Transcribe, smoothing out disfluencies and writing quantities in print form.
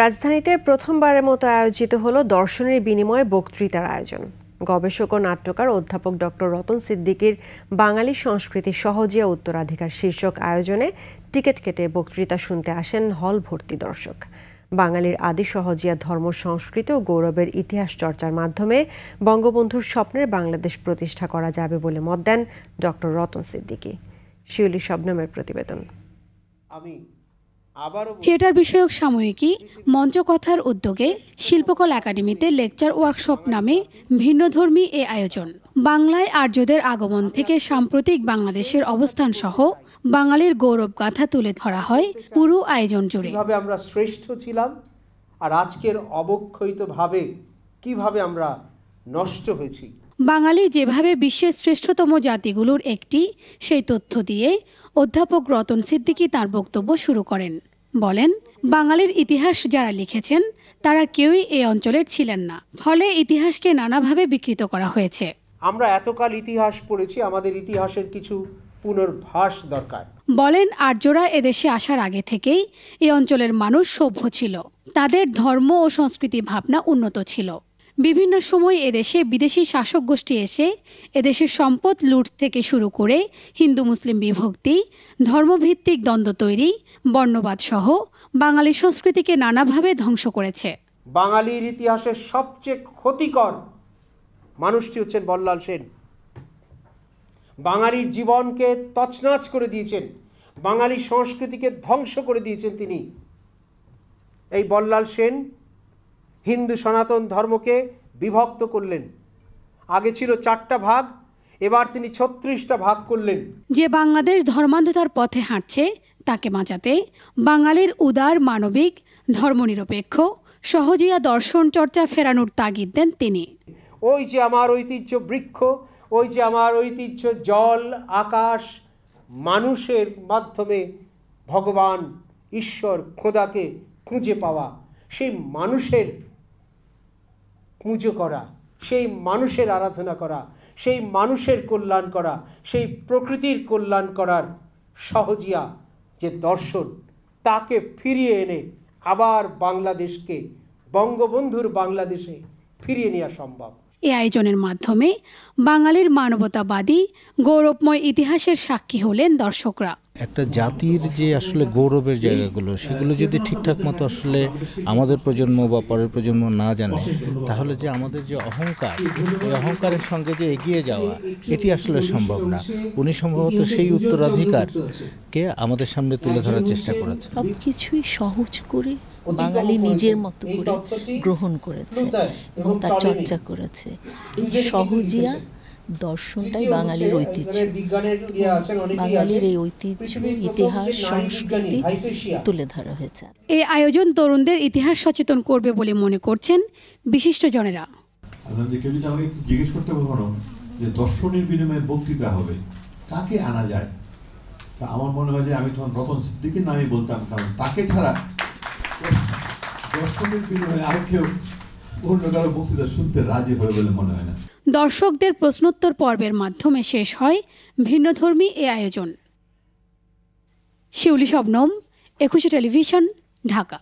রাজধানীতে প্রথমবারের মতো আয়োজিত হলো দর্শনের বিনিময়ে বক্তৃতার আয়োজন। গবেষক ও নাট্যকার অধ্যাপক ডক্টর রতন সিদ্দিকীর বাঙালি সংস্কৃতি সহজিয়া উত্তরাধিকার শীর্ষক আয়োজনে টিকিট কেটে বক্তৃতা শুনতে আসেন হল ভর্তি দর্শক। বাঙালির আদি সহজিয়া ধর্ম, সংস্কৃতি ও গৌরবের ইতিহাস চর্চার মাধ্যমে বঙ্গবন্ধুর স্বপ্নের বাংলাদেশ প্রতিষ্ঠা করা যাবে বলে মত দেন ডক্টর রতন সিদ্দিকী। শিউলি শবনমের প্রতিবেদন। থিয়েটার বিষয়ক সাময়িকী মঞ্চকথার উদ্যোগে শিল্পকলা একাডেমিতে লেকচার ওয়ার্কশপ নামে ভিন্নধর্মী এ আয়োজন। বাংলায় আর্যদের আগমন থেকে সাম্প্রতিক বাংলাদেশের অবস্থান সহ বাঙালির গৌরব গাথা তুলে ধরা হয় পুরো আয়োজন জুড়ে। কিভাবে আমরা শ্রেষ্ঠ ছিলাম আর আজকের অবক্ষয়িতভাবে কিভাবে আমরা নষ্ট হয়েছি। বাঙালি যেভাবে বিশ্বের শ্রেষ্ঠতম জাতিগুলোর একটি, সেই তথ্য দিয়ে অধ্যাপক রতন সিদ্দিকী তার বক্তব্য শুরু করেন। বলেন, বাঙালির ইতিহাস যারা লিখেছেন তারা কেউই এই অঞ্চলের ছিলেন না, ফলে ইতিহাসকে নানাভাবে বিকৃত করা হয়েছে। আমরা এতকাল ইতিহাস পড়েছি, আমাদের ইতিহাসের কিছু পুনর্ভাস দরকার। বলেন, আর্যরা এদেশে আসার আগে থেকেই এই অঞ্চলের মানুষ সভ্য ছিল, তাদের ধর্ম ও সংস্কৃতি ভাবনা উন্নত ছিল। বিভিন্ন সময় এদেশে বিদেশি শাসক গোষ্ঠী এসে এদেশের সম্পদ লুট থেকে শুরু করে হিন্দু মুসলিম বিভক্তি, ধর্মভিত্তিক দ্বন্দ্ব তৈরি, বর্ণবাদ সহ বাঙালি সংস্কৃতিকে নানাভাবে ধ্বংস করেছে। বাঙালির ইতিহাসের সবচেয়ে ক্ষতিকর মানুষটি হচ্ছেন বল্লাল সেন। বাঙালির জীবনকে তছনছ করে দিয়েছেন, বাঙালি সংস্কৃতিকে ধ্বংস করে দিয়েছেন তিনি। এই বল্লাল সেন হিন্দু সনাতন ধর্মকে বিভক্ত করলেন। আগে ছিল 4টা ভাগ, এবার তিনি 36টা ভাগ করলেন। যে বাংলাদেশ ধর্মান্ধতার পথে হাঁটছে তাকে বাঁচাতে বাঙালির উদার, মানবিক, ধর্মনিরপেক্ষ সহজিয়া দর্শন চর্চা ফেরানোর তাগিদ দেন তিনি। ওই যে আমার ঐতিহ্য বৃক্ষ, ওই যে আমার ঐতিহ্য জল, আকাশ, মানুষের মাধ্যমে ভগবান, ঈশ্বর, খোদাকে খুঁজে পাওয়া, সেই মানুষের পুজো করা, সেই মানুষের আরাধনা করা, সেই মানুষের কল্যাণ করা, সেই প্রকৃতির কল্যাণ করার সহজিয়া যে দর্শন, তাকে ফিরিয়ে এনে আবার বাংলাদেশকে বঙ্গবন্ধুর বাংলাদেশে ফিরিয়ে নেওয়া সম্ভব। এই আয়োজনের মাধ্যমে বাঙালির মানবতাবাদী গৌরবময় ইতিহাসের সাক্ষী হলেন দর্শকরা। একটা জাতির যে আসলে গৌরবের জায়গাগুলো, সেগুলো যদি ঠিকঠাক মতো আসলে আমাদের প্রজন্ম বা পরের প্রজন্ম না জানে, তাহলে যে আমাদের যে অহংকার, এই অহংকারের সঙ্গে যে এগিয়ে যাওয়া, এটি আসলে সম্ভব না। উনি সম্ভবত সেই উত্তরাধিকারকে আমাদের সামনে তুলে ধরার চেষ্টা করেছেন। সবকিছুই সহজ করে বাঙালি নিজের মতো করে গ্রহণ করেছে এবং তার চর্চা করেছে। এই সহজিয়া দর্শনটাই বাঙালির ঐতিহ্য, বাঙালির এই ঐতিহ্য, ইতিহাস, সংস্কৃতি তুলে ধরা হয়েছে। এই আয়োজন তরুণদের ইতিহাস সচেতন করবে বলে মনে করছেন বিশিষ্টজনেরা। জিজ্ঞেস করতে কখনো যে দর্শনের বিনিময়ে বক্তৃতা হবে, কাকে আনা যায়? তা আমার মনে হয় যে আমি তখন রতন সিদ্দিকীর নামই বলতাম, কারণ তাকে ছাড়া দর্শনের বিনিময়ে আর কেউ অন্য কারো বক্তৃতা শুনতে রাজি হবে বলে মনে হয় না। দর্শকদের প্রশ্নোত্তর পর্বের মাধ্যমে শেষ হয় ভিন্নধর্মী এ আয়োজন। শিউলি শবনম, 21 টেলিভিশন, ঢাকা।